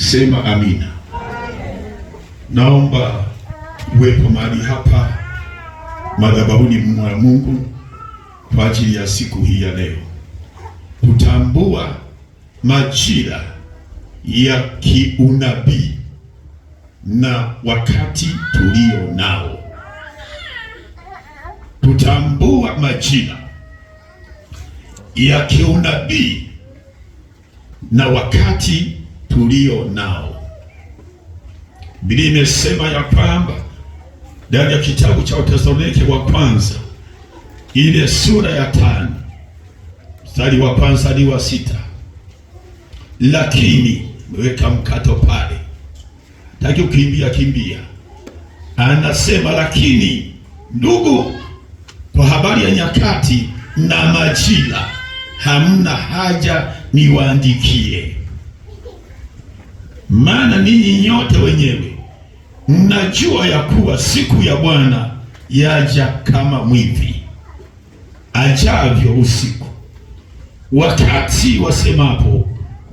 Sema amina. Naomba uwepo mahali hapa madhabahuni mwa Mungu kwa ajili ya siku hii ya leo, kutambua majira ya kiunabii na wakati tulio nao. Kutambua majira ya kiunabii na wakati tulio nao. Biblia imesema ya kwamba ndani ya kitabu cha Wathesalonike wa kwanza ile sura ya 5 mstari wa kwanza hadi wa 6, lakini weka mkato pale, taki kimbia. Anasema lakini ndugu, kwa habari ya nyakati na majira hamna haja niwaandikie, maana ninyi nyote wenyewe mnajua ya kuwa siku ya Bwana yaja kama mwivi ajavyo usiku. Wakati wasemapo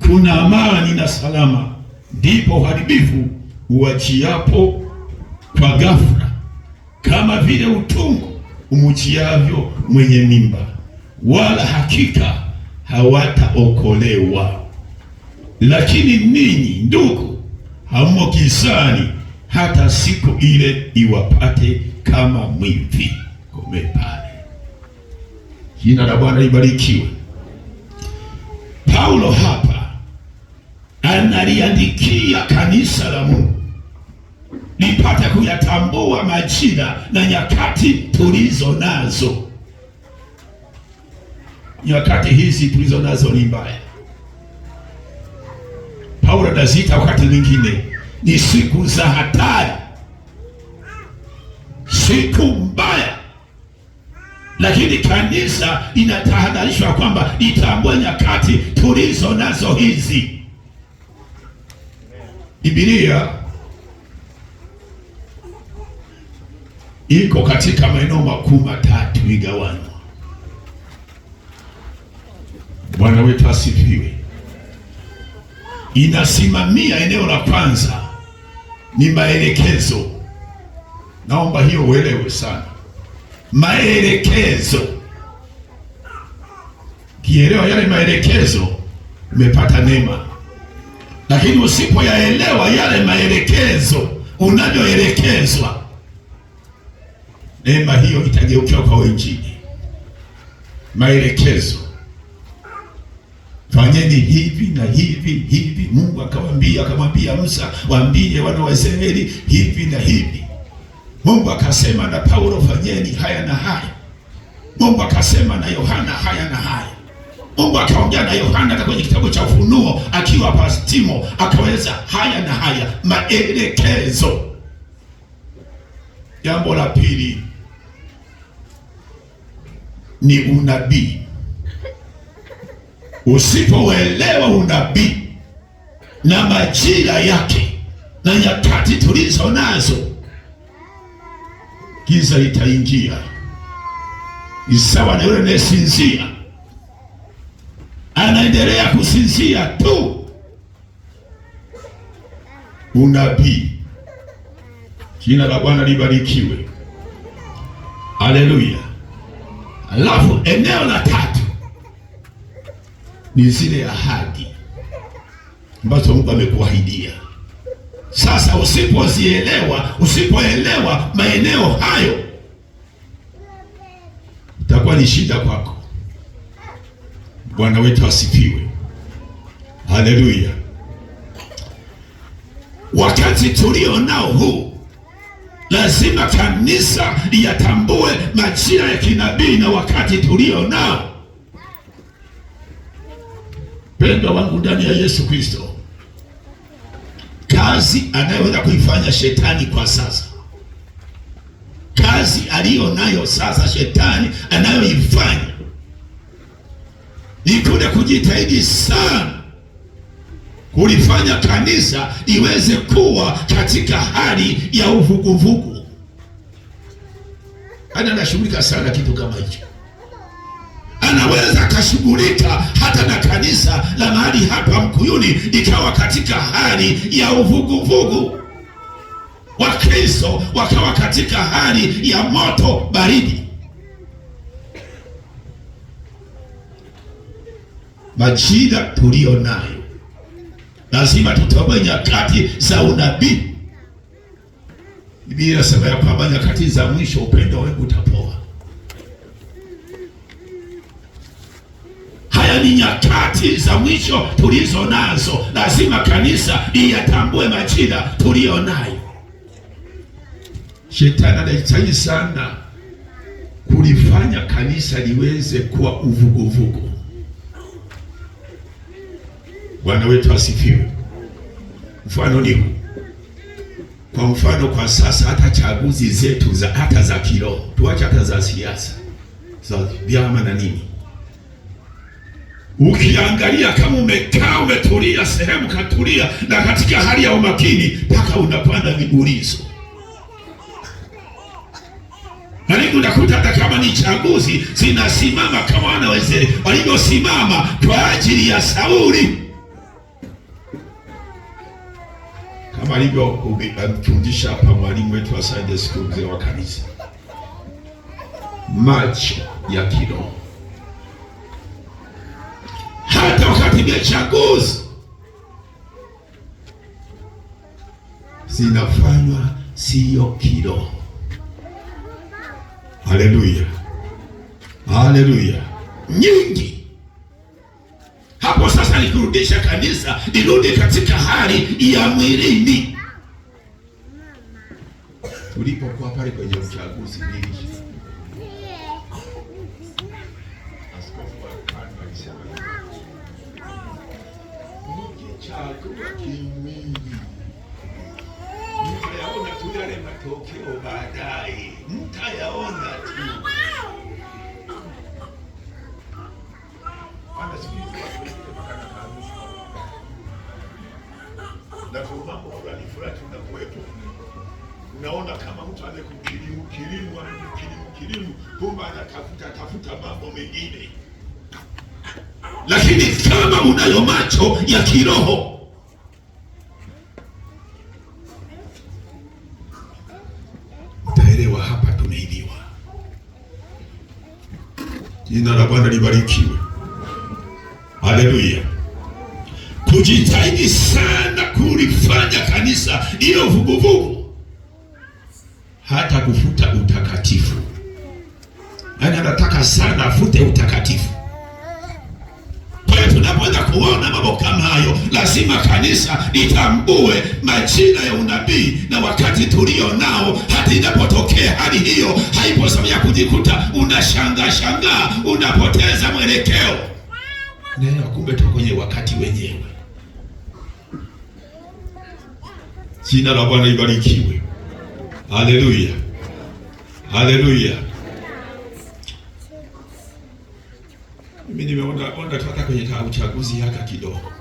kuna amani na salama, ndipo uharibifu uwajiapo kwa ghafla, kama vile utungu umujiavyo mwenye mimba, wala hakika hawataokolewa. Lakini ninyi ndugu, hammo gizani hata siku ile iwapate kama mwivi. Kome pale. Jina la Bwana libarikiwe. Paulo hapa analiandikia kanisa la Mungu lipate kuyatambua majira na nyakati tulizo nazo. Nyakati hizi tulizo nazo ni mbaya. Paulo anaziita wakati mwingine ni siku za hatari, siku mbaya, lakini kanisa inatahadharishwa kwamba itambue nyakati tulizo nazo hizi. Biblia iko katika maeneo makuu matatu igawanywa. Bwana wetu asifiwe. Inasimamia eneo la kwanza ni maelekezo. Naomba hiyo uelewe sana. Maelekezo. Kielewa yale maelekezo, umepata neema. Lakini usipoyaelewa yale maelekezo unavyoelekezwa, neema hiyo itageukia kwa wengine. Maelekezo, fanyeni hivi na hivi. Mungu akamwambia Musa, waambie wana wa Israeli hivi na hivi. Mungu akasema na Paulo, fanyeni haya na haya. Mungu akasema na Yohana haya na haya. Mungu akaongea na Yohana hata kwenye kitabu cha Ufunuo akiwa Pastimo, akaweza haya na haya. Maelekezo. Jambo la pili ni unabii. Usipoelewa unabii na majira yake na nyakati tulizo nazo, giza litaingia. Ni sawa na yule anayesinzia, anaendelea kusinzia tu. Unabii. Jina la Bwana libarikiwe. Haleluya. Alafu eneo la tatu ni zile ahadi ambazo Mungu amekuahidia. Sasa usipoelewa maeneo hayo, itakuwa ni shida kwako. Bwana wetu asifiwe. Haleluya. Wakati tulio nao huu, lazima kanisa liyatambue majira ya kinabii na wakati tulio nao. Pendwa wangu ndani ya Yesu Kristo, kazi anayoweza kuifanya shetani kwa sasa, kazi aliyo nayo sasa shetani anayoifanya ni kule kujitahidi sana kulifanya kanisa iweze kuwa katika hali ya uvuguvugu. Anashughulika sana kitu kama hicho. anaweza akashughulika hata na kanisa la mahali hapa Mkuyuni ikawa katika hali ya uvuguvugu, Wakristo wakawa katika hali ya moto baridi. Majira tulio nayo lazima tutambue nyakati za unabii. Biblia inasema ya kwamba nyakati za mwisho upendo wenu utapoa. Haya ni nyakati za mwisho tulizo nazo. Lazima kanisa iyatambue majira tulio nayo. Shetani anajitahidi sana kulifanya kanisa liweze kuwa uvuguvugu. Bwana wetu asifiwe. Mfano ni huu. Kwa mfano kwa sasa hata chaguzi zetu hata za kiroho, tuache hata za siasa, za vyama na nini. Ukiangalia kama umekaa umetulia sehemu katulia na katika hali ya umakini, mpaka unapanda vibulizo. Hali unakuta hata kama ni chaguzi zinasimama kama wanaweze walivyosimama kwa ajili ya Sauli. Kama alivyofundisha hapa mwalimu wetu wa Sunday School, mzee wa kanisa, macho ya kiroho. Hata wakati wa chaguzi zinafanywa sio kiroho. Haleluya, haleluya, nyingi. Hapo sasa ni kurudisha kanisa lirudi katika hali ya mwilini. Tulipokuwa pale kwenye uchaguzi mwingi, chagua kimwili, mtayaona tu yale matokeo baadaye, mtayaona tu. Unaona kama mtu anakukirimu, kumbe anatafuta mambo mengine. Lakini kama unayo macho ya kiroho, utaelewa hapa tumeibiwa. Jina la Bwana libarikiwe. Haleluya. Kujitahidi sana kulifanya kanisa hiyo vuguvugu, hata kufuta utakatifu. Yaani anataka sana afute utakatifu. Kwa hiyo tunapoenda kuona mambo kama hayo, lazima kanisa litambue majira ya unabii na wakati tulio nao. Hata inapotokea hali hiyo, haipo sababu ya kujikuta unashangaa, unapoteza mwelekeo. Neno kumbe tuko kwenye wakati wenyewe. Jina la Bwana libarikiwe. Haleluya, haleluya. Mimi nimeona hata kwenye uchaguzi haka kidogo,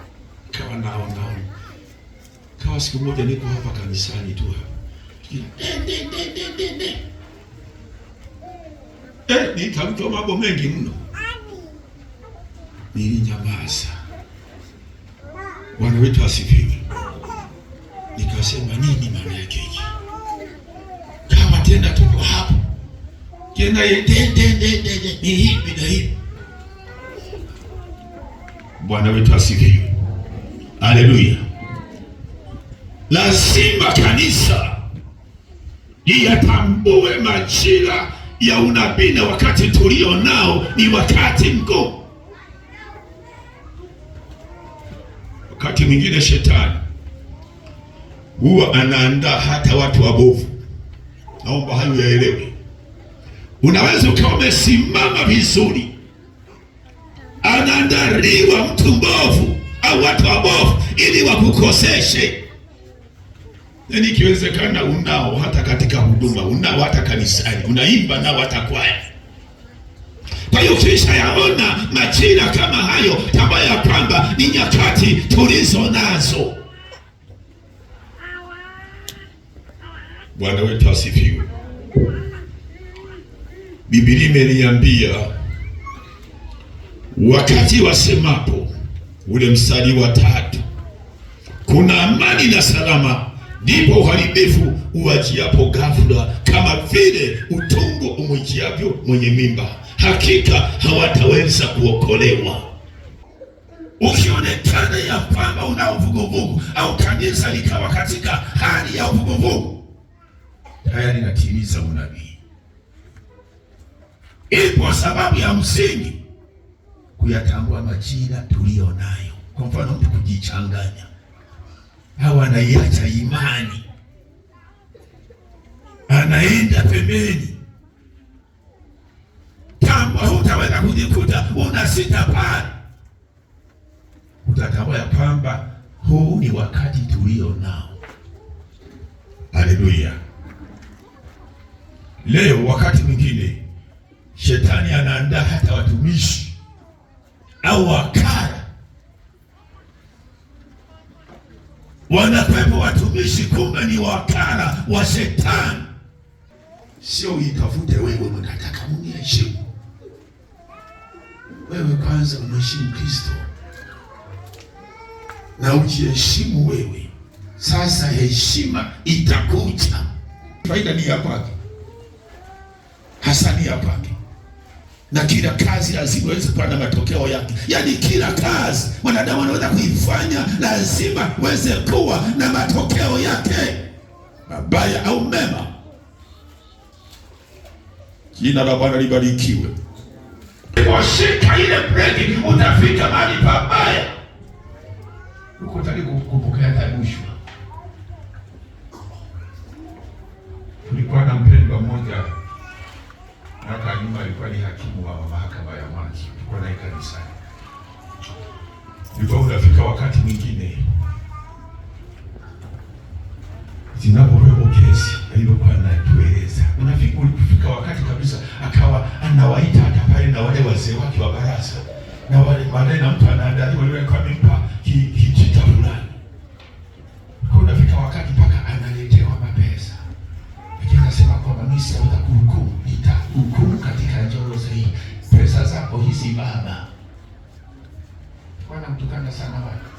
kawa naona kawa siku moja niko hapa kanisani tu nitamtoa mambo mengi mno. Nilinyamaza. Bwana wetu asifiwe. Nikasema nini maana yake hiki? Kama tena tuko hapo. Tena ni hivi na hivi. Bwana wetu asifiwe. Haleluya. Lazima kanisa liyatambue majira ya unabii na wakati tulio nao ni wakati mgumu. Wakati mwingine shetani huwa anaandaa hata watu wabovu. Naomba hayo yaelewe. Unaweza ukawa umesimama vizuri, anaandaliwa mtu mbovu au watu wabovu ili wakukoseshe. Na ikiwezekana unao hata katika huduma, unao hata kanisani, unaimba nao hata kwaya. Kwa hiyo kisha yaona majira kama hayo, tambua ya kwamba ni nyakati tulizo nazo. Bwana wetu asifiwe. Biblia imeniambia wakati wasemapo, ule mstari wa 3, kuna amani na salama, ndipo uharibifu uwajiapo ghafula, kama vile utumbo umwijiavyo mwenye mimba, hakika hawataweza kuokolewa. Ukionekana ya kwamba una uvuguvugu au kanisa likawa katika hali ya uvuguvugu, tayari natimiza unabii. Ipo sababu ya msingi kuyatambua majira tuliyo nayo. Kwa mfano, mtu kujichanganya au anaiacha imani, anaenda pembeni, tambo hutaweza kujikuta unasita pale. Utatambua ya kwamba huu ni wakati tulio nao. Haleluya! Leo wakati mwingine shetani anaandaa hata watumishi au wakara, wanakwepo watumishi, kumbe ni wakara wa shetani. Sio uitafute wewe unataka muniheshimu. Wewe kwanza umheshimu Kristo na ujiheshimu wewe. Sasa heshima itakuja. Faida ni ya kwake, hasa ni ya kwake. Na kila kazi lazima iweze kuwa na matokeo yake. Yaani kila kazi mwanadamu anaweza kuifanya, lazima iweze kuwa na matokeo yake, mabaya au mema. Jina la Bwana libarikiwe. Washika ile breki, utafika mahali pabaya. Uko tayari kupokea tabushwa. Tulikuwa na mpendwa mmoja hata nyuma, alikuwa ni hakimu wa mahakama ya Mwanza, tulikuwa naye kanisani. Ndipo unafika wakati mwingine zinapopewa kesi, alivyokuwa anatueleza, unafika wakati kabisa akawa anawaita hata pale na wale wazee wake wa baraza, na wale baadaye na mtu anaandaliwa yule kwa mimpa kijita fulani. Kwa unafika wakati mpaka analetewa mapesa, lakini anasema kwamba mimi sitaweza kuhukumu, nitahukumu katika njoro hii, pesa zako hizi baba. Kwa namtukana sana watu.